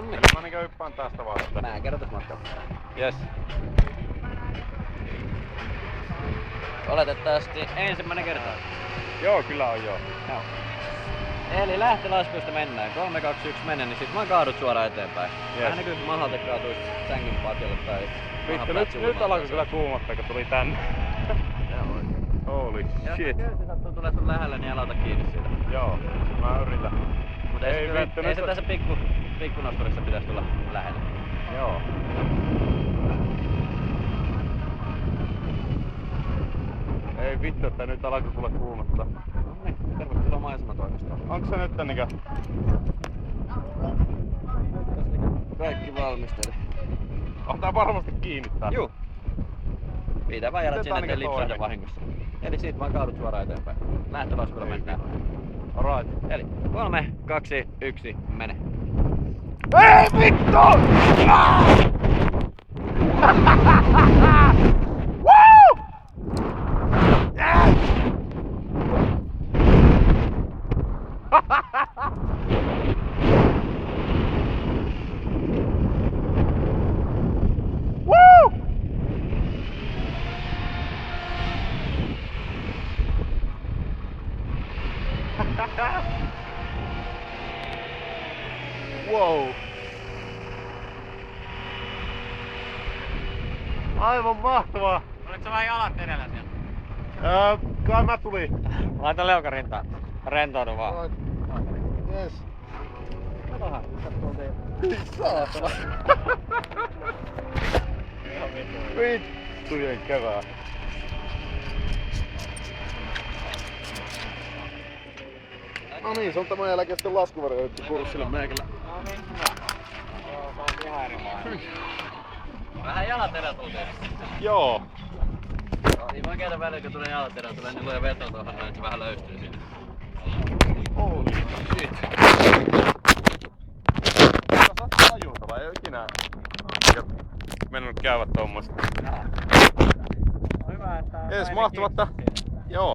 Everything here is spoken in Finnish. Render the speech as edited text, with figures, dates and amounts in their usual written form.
Nonni. Kyllä mä niinkö hyppään tästä vaan. Mä kerron tässä matkalla. Jes. Oletettavasti ensimmäinen kerta. Joo, kyllä on joo. Joo. Eli lähtölaskuista mennään. 3, 2, 1 mennään, niin sit vaan kaadut suoraan eteenpäin. Yes. Vähän niin kuin mahalta kaatuis sängyn patjalle tai Vittu, nyt alkoi kyllä kuumottaa, kun tuli tänne. Joo oikein. Holy Jos shit. köysi sattuu tulee sun lähelle, niin älä ota kiinni siitä. Joo, mä yritän. Mut Ei ei se, vittu, ei nyt se on- tässä pikkunosturissa pitäis tulla lähelle. Joo. Ei vittu, että nyt alkoi kuule kuumottaa. No niin, tervetuloa maisematoimistoon. Onks se nyt niinkö? Kaikki valmisteli. On tää varmasti kiinni tää. Juu. Pitää vaan jalat Miten sinne, tää ettei niinku lipsahda toimii? vahingossa. Eli siitä vaan kaadut suoraan eteenpäin. Lähtölaskulla mennään. Alright. Eli 3, 2, 1, mene. Ei vittu! Woo! Yes! Woo! Wow. Aivan mahtavaa. Oletko sä vähän jalat edellä siellä? Kai mä tulin. Laita leukarintaan. Rentoudu vaan. Yes. Vähän, kattoo teille. Saatana. Vittujen kevää. No niin, se on tämän jälkeen sitten laskuvarjoitettu kurssille meikillä. No niin, hyvä. Joo, se on ihan erinomainen. Vähän jalat edellä tulee. Joo. Niin makeeta välillä, kun tulee jalat edellä, tulee niin luja veto tuohon noin, että se vähän löystyy siinä. Holy shit. Tässä on tajuutava, ei oo ikinä mennyt käydä tommoista. Hyvä, että... Ees mahtavatta. Joo.